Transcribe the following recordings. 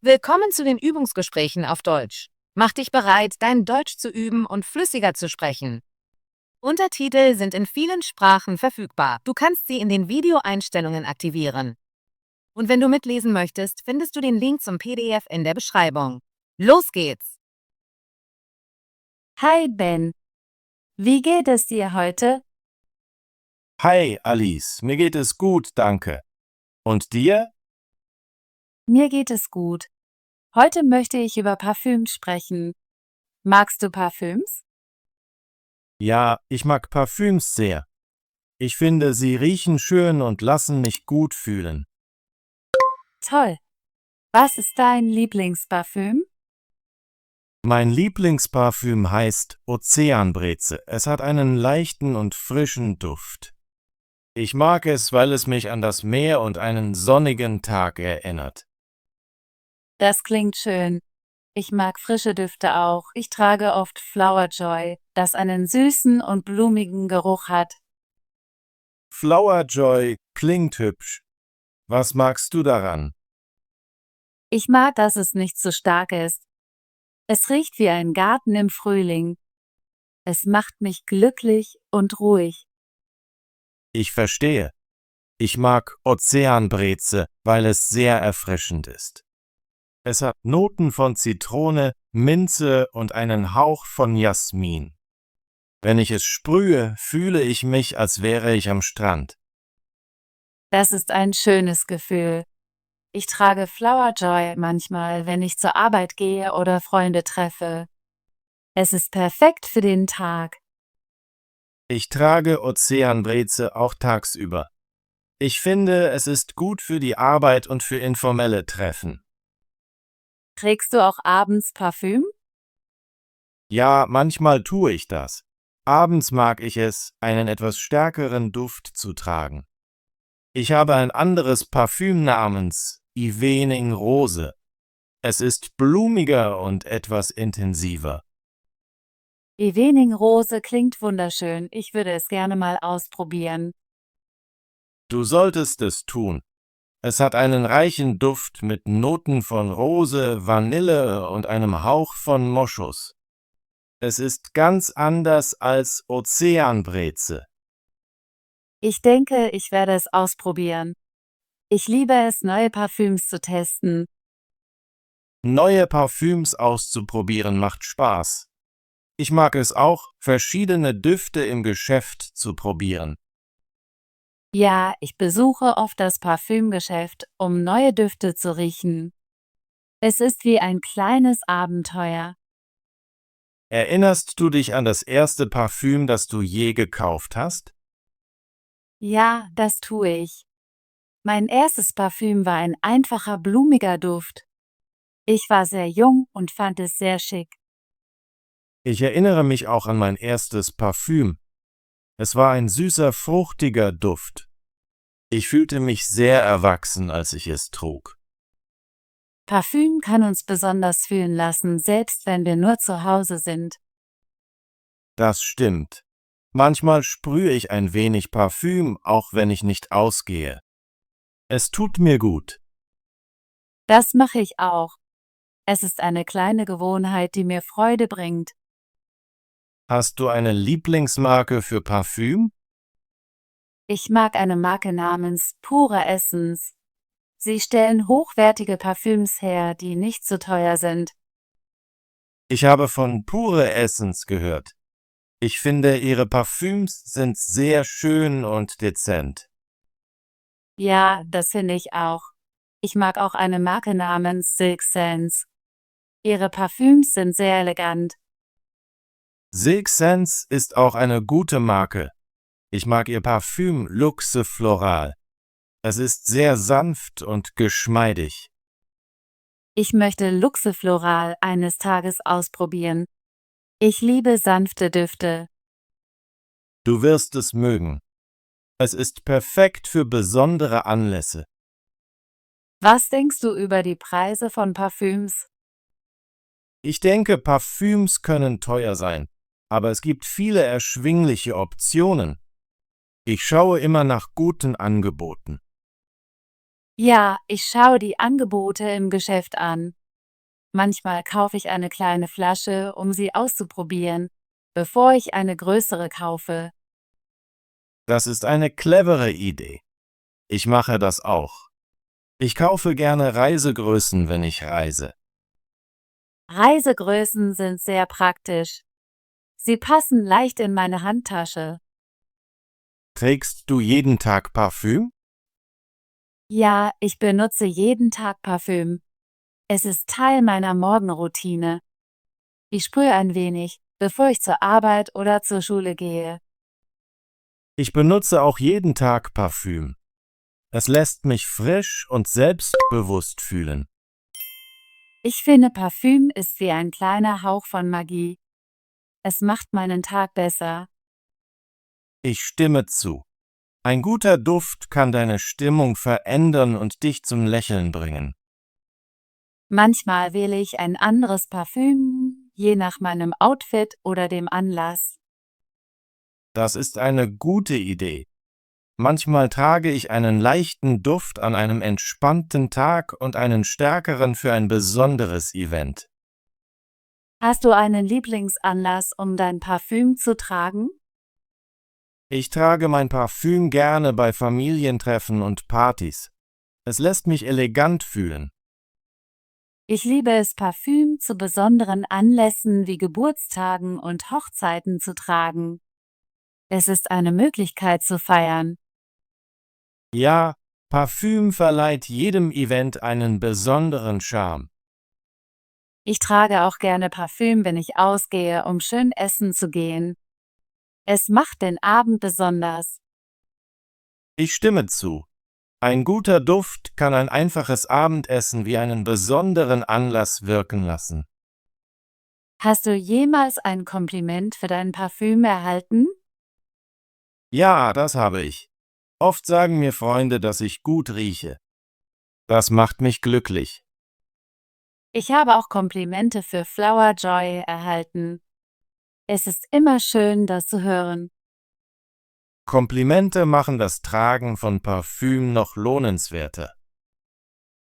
Willkommen zu den Übungsgesprächen auf Deutsch. Mach dich bereit, dein Deutsch zu üben und flüssiger zu sprechen. Untertitel sind in vielen Sprachen verfügbar. Du kannst sie in den Videoeinstellungen aktivieren. Und wenn du mitlesen möchtest, findest du den Link zum PDF in der Beschreibung. Los geht's! Hi Ben, wie geht es dir heute? Hi Alice, mir geht es gut, danke. Und dir? Mir geht es gut. Heute möchte ich über Parfüm sprechen. Magst du Parfüms? Ja, ich mag Parfüms sehr. Ich finde, sie riechen schön und lassen mich gut fühlen. Toll. Was ist dein Lieblingsparfüm? Mein Lieblingsparfüm heißt Ozeanbreze. Es hat einen leichten und frischen Duft. Ich mag es, weil es mich an das Meer und einen sonnigen Tag erinnert. Das klingt schön. Ich mag frische Düfte auch. Ich trage oft Flower Joy, das einen süßen und blumigen Geruch hat. Flower Joy klingt hübsch. Was magst du daran? Ich mag, dass es nicht zu stark ist. Es riecht wie ein Garten im Frühling. Es macht mich glücklich und ruhig. Ich verstehe. Ich mag Ozeanbreze, weil es sehr erfrischend ist. Es hat Noten von Zitrone, Minze und einen Hauch von Jasmin. Wenn ich es sprühe, fühle ich mich, als wäre ich am Strand. Das ist ein schönes Gefühl. Ich trage Flower Joy manchmal, wenn ich zur Arbeit gehe oder Freunde treffe. Es ist perfekt für den Tag. Ich trage Ozeanbreze auch tagsüber. Ich finde, es ist gut für die Arbeit und für informelle Treffen. Trägst du auch abends Parfüm? Ja, manchmal tue ich das. Abends mag ich es, einen etwas stärkeren Duft zu tragen. Ich habe ein anderes Parfüm namens Evening Rose. Es ist blumiger und etwas intensiver. Evening Rose klingt wunderschön. Ich würde es gerne mal ausprobieren. Du solltest es tun. Es hat einen reichen Duft mit Noten von Rose, Vanille und einem Hauch von Moschus. Es ist ganz anders als Ozeanbreze. Ich denke, ich werde es ausprobieren. Ich liebe es, neue Parfüms zu testen. Neue Parfüms auszuprobieren macht Spaß. Ich mag es auch, verschiedene Düfte im Geschäft zu probieren. Ja, ich besuche oft das Parfümgeschäft, um neue Düfte zu riechen. Es ist wie ein kleines Abenteuer. Erinnerst du dich an das erste Parfüm, das du je gekauft hast? Ja, das tue ich. Mein erstes Parfüm war ein einfacher, blumiger Duft. Ich war sehr jung und fand es sehr schick. Ich erinnere mich auch an mein erstes Parfüm. Es war ein süßer, fruchtiger Duft. Ich fühlte mich sehr erwachsen, als ich es trug. Parfüm kann uns besonders fühlen lassen, selbst wenn wir nur zu Hause sind. Das stimmt. Manchmal sprühe ich ein wenig Parfüm, auch wenn ich nicht ausgehe. Es tut mir gut. Das mache ich auch. Es ist eine kleine Gewohnheit, die mir Freude bringt. Hast du eine Lieblingsmarke für Parfüm? Ich mag eine Marke namens Pure Essence. Sie stellen hochwertige Parfüms her, die nicht so teuer sind. Ich habe von Pure Essence gehört. Ich finde, ihre Parfüms sind sehr schön und dezent. Ja, das finde ich auch. Ich mag auch eine Marke namens Silk Sense. Ihre Parfüms sind sehr elegant. Silk Sense ist auch eine gute Marke. Ich mag ihr Parfüm Luxe Floral. Es ist sehr sanft und geschmeidig. Ich möchte Luxe Floral eines Tages ausprobieren. Ich liebe sanfte Düfte. Du wirst es mögen. Es ist perfekt für besondere Anlässe. Was denkst du über die Preise von Parfüms? Ich denke, Parfüms können teuer sein, aber es gibt viele erschwingliche Optionen. Ich schaue immer nach guten Angeboten. Ja, ich schaue die Angebote im Geschäft an. Manchmal kaufe ich eine kleine Flasche, um sie auszuprobieren, bevor ich eine größere kaufe. Das ist eine clevere Idee. Ich mache das auch. Ich kaufe gerne Reisegrößen, wenn ich reise. Reisegrößen sind sehr praktisch. Sie passen leicht in meine Handtasche. Trägst du jeden Tag Parfüm? Ja, ich benutze jeden Tag Parfüm. Es ist Teil meiner Morgenroutine. Ich sprühe ein wenig, bevor ich zur Arbeit oder zur Schule gehe. Ich benutze auch jeden Tag Parfüm. Es lässt mich frisch und selbstbewusst fühlen. Ich finde, Parfüm ist wie ein kleiner Hauch von Magie. Es macht meinen Tag besser. Ich stimme zu. Ein guter Duft kann deine Stimmung verändern und dich zum Lächeln bringen. Manchmal wähle ich ein anderes Parfüm, je nach meinem Outfit oder dem Anlass. Das ist eine gute Idee. Manchmal trage ich einen leichten Duft an einem entspannten Tag und einen stärkeren für ein besonderes Event. Hast du einen Lieblingsanlass, um dein Parfüm zu tragen? Ich trage mein Parfüm gerne bei Familientreffen und Partys. Es lässt mich elegant fühlen. Ich liebe es, Parfüm zu besonderen Anlässen wie Geburtstagen und Hochzeiten zu tragen. Es ist eine Möglichkeit zu feiern. Ja, Parfüm verleiht jedem Event einen besonderen Charme. Ich trage auch gerne Parfüm, wenn ich ausgehe, um schön essen zu gehen. Es macht den Abend besonders. Ich stimme zu. Ein guter Duft kann ein einfaches Abendessen wie einen besonderen Anlass wirken lassen. Hast du jemals ein Kompliment für dein Parfüm erhalten? Ja, das habe ich. Oft sagen mir Freunde, dass ich gut rieche. Das macht mich glücklich. Ich habe auch Komplimente für Flower Joy erhalten. Es ist immer schön, das zu hören. Komplimente machen das Tragen von Parfüm noch lohnenswerter.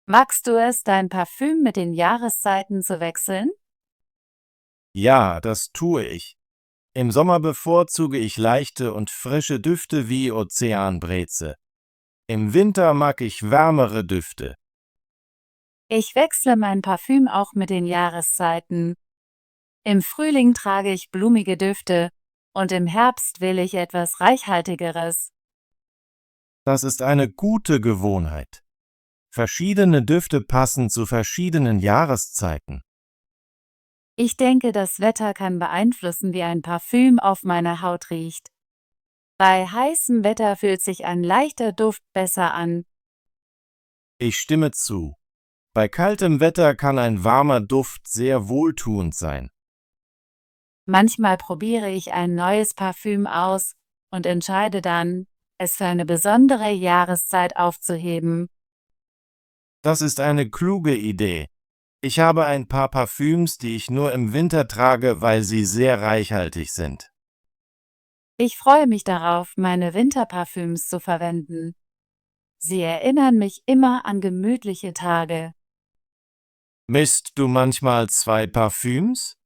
Magst du es, dein Parfüm mit den Jahreszeiten zu wechseln? Ja, das tue ich. Im Sommer bevorzuge ich leichte und frische Düfte wie Ozeanbreze. Im Winter mag ich wärmere Düfte. Ich wechsle mein Parfüm auch mit den Jahreszeiten. Im Frühling trage ich blumige Düfte und im Herbst will ich etwas Reichhaltigeres. Das ist eine gute Gewohnheit. Verschiedene Düfte passen zu verschiedenen Jahreszeiten. Ich denke, das Wetter kann beeinflussen, wie ein Parfüm auf meiner Haut riecht. Bei heißem Wetter fühlt sich ein leichter Duft besser an. Ich stimme zu. Bei kaltem Wetter kann ein warmer Duft sehr wohltuend sein. Manchmal probiere ich ein neues Parfüm aus und entscheide dann, es für eine besondere Jahreszeit aufzuheben. Das ist eine kluge Idee. Ich habe ein paar Parfüms, die ich nur im Winter trage, weil sie sehr reichhaltig sind. Ich freue mich darauf, meine Winterparfüms zu verwenden. Sie erinnern mich immer an gemütliche Tage. Mischst du manchmal zwei Parfüms?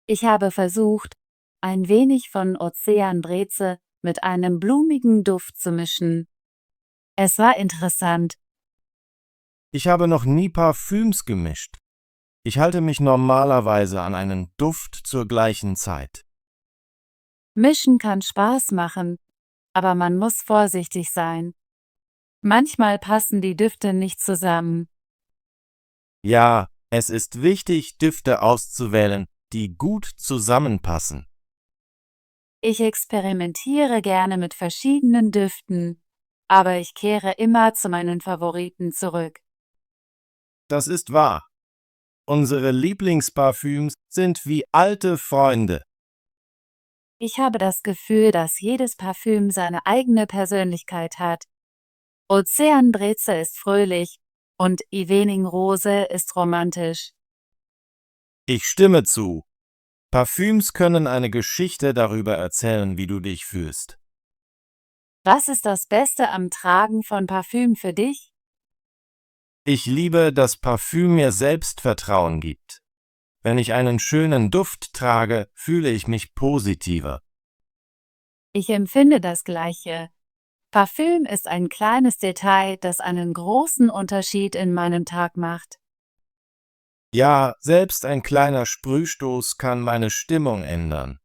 Ich habe versucht, ein wenig von Ozeanbreze mit einem blumigen Duft zu mischen. Es war interessant. Ich habe noch nie Parfüms gemischt. Ich halte mich normalerweise an einen Duft zur gleichen Zeit. Mischen kann Spaß machen, aber man muss vorsichtig sein. Manchmal passen die Düfte nicht zusammen. Ja, es ist wichtig, Düfte auszuwählen, die gut zusammenpassen. Ich experimentiere gerne mit verschiedenen Düften, aber ich kehre immer zu meinen Favoriten zurück. Das ist wahr. Unsere Lieblingsparfüms sind wie alte Freunde. Ich habe das Gefühl, dass jedes Parfüm seine eigene Persönlichkeit hat. Ozeanbreze ist fröhlich und Evening Rose ist romantisch. Ich stimme zu. Parfüms können eine Geschichte darüber erzählen, wie du dich fühlst. Was ist das Beste am Tragen von Parfüm für dich? Ich liebe, dass Parfüm mir Selbstvertrauen gibt. Wenn ich einen schönen Duft trage, fühle ich mich positiver. Ich empfinde das Gleiche. Parfüm ist ein kleines Detail, das einen großen Unterschied in meinem Tag macht. Ja, selbst ein kleiner Sprühstoß kann meine Stimmung ändern.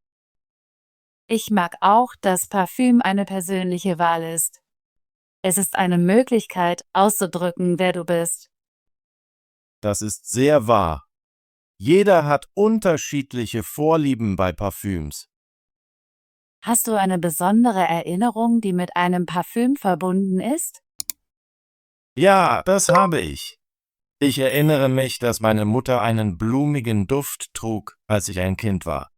Ich mag auch, dass Parfüm eine persönliche Wahl ist. Es ist eine Möglichkeit, auszudrücken, wer du bist. Das ist sehr wahr. Jeder hat unterschiedliche Vorlieben bei Parfüms. Hast du eine besondere Erinnerung, die mit einem Parfüm verbunden ist? Ja, das habe ich. Ich erinnere mich, dass meine Mutter einen blumigen Duft trug, als ich ein Kind war.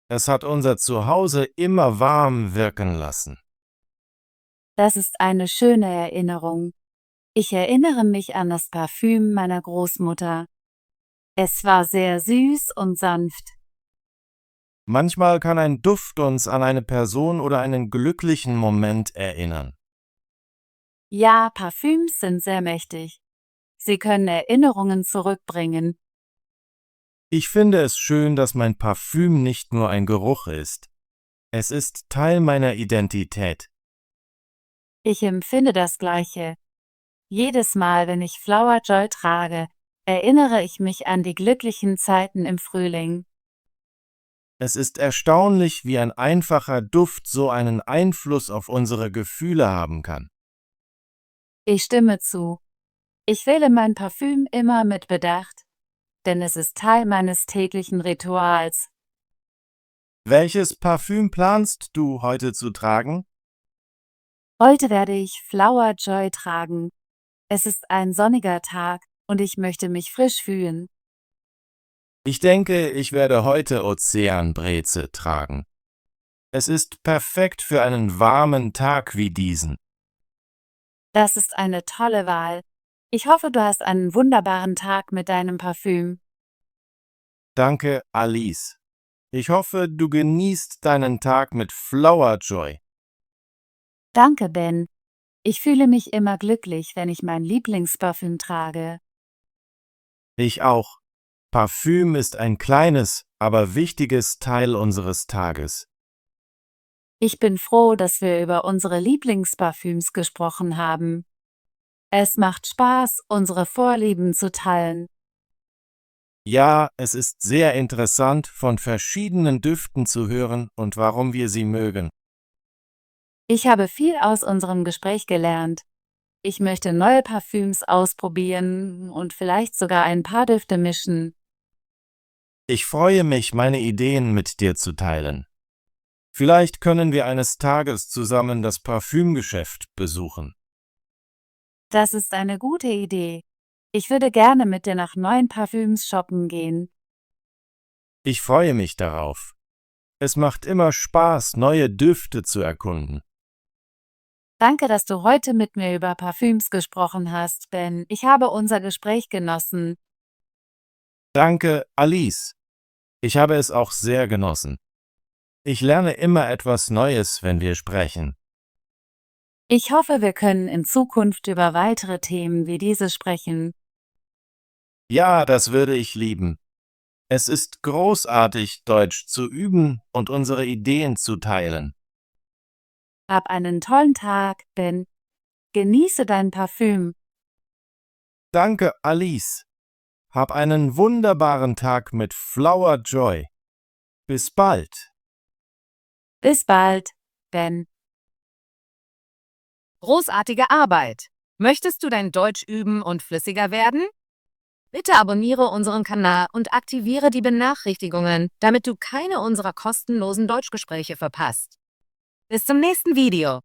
Es hat unser Zuhause immer warm wirken lassen. Das ist eine schöne Erinnerung. Ich erinnere mich an das Parfüm meiner Großmutter. Es war sehr süß und sanft. Manchmal kann ein Duft uns an eine Person oder einen glücklichen Moment erinnern. Ja, Parfüms sind sehr mächtig. Sie können Erinnerungen zurückbringen. Ich finde es schön, dass mein Parfüm nicht nur ein Geruch ist. Es ist Teil meiner Identität. Ich empfinde das Gleiche. Jedes Mal, wenn ich Flower Joy trage, erinnere ich mich an die glücklichen Zeiten im Frühling. Es ist erstaunlich, wie ein einfacher Duft so einen Einfluss auf unsere Gefühle haben kann. Ich stimme zu. Ich wähle mein Parfüm immer mit Bedacht, denn es ist Teil meines täglichen Rituals. Welches Parfüm planst du heute zu tragen? Heute werde ich Flower Joy tragen. Es ist ein sonniger Tag und ich möchte mich frisch fühlen. Ich denke, ich werde heute Ozeanbreze tragen. Es ist perfekt für einen warmen Tag wie diesen. Das ist eine tolle Wahl. Ich hoffe, du hast einen wunderbaren Tag mit deinem Parfüm. Danke, Alice. Ich hoffe, du genießt deinen Tag mit Flower Joy. Danke, Ben. Ich fühle mich immer glücklich, wenn ich mein Lieblingsparfüm trage. Ich auch. Parfüm ist ein kleines, aber wichtiges Teil unseres Tages. Ich bin froh, dass wir über unsere Lieblingsparfüms gesprochen haben. Es macht Spaß, unsere Vorlieben zu teilen. Ja, es ist sehr interessant, von verschiedenen Düften zu hören und warum wir sie mögen. Ich habe viel aus unserem Gespräch gelernt. Ich möchte neue Parfüms ausprobieren und vielleicht sogar ein paar Düfte mischen. Ich freue mich, meine Ideen mit dir zu teilen. Vielleicht können wir eines Tages zusammen das Parfümgeschäft besuchen. Das ist eine gute Idee. Ich würde gerne mit dir nach neuen Parfüms shoppen gehen. Ich freue mich darauf. Es macht immer Spaß, neue Düfte zu erkunden. Danke, dass du heute mit mir über Parfüms gesprochen hast, Ben. Ich habe unser Gespräch genossen. Danke, Alice. Ich habe es auch sehr genossen. Ich lerne immer etwas Neues, wenn wir sprechen. Ich hoffe, wir können in Zukunft über weitere Themen wie diese sprechen. Ja, das würde ich lieben. Es ist großartig, Deutsch zu üben und unsere Ideen zu teilen. Hab einen tollen Tag, Ben. Genieße dein Parfüm. Danke, Alice. Hab einen wunderbaren Tag mit Flower Joy. Bis bald. Bis bald, Ben. Großartige Arbeit! Möchtest du dein Deutsch üben und flüssiger werden? Bitte abonniere unseren Kanal und aktiviere die Benachrichtigungen, damit du keine unserer kostenlosen Deutschgespräche verpasst. Bis zum nächsten Video.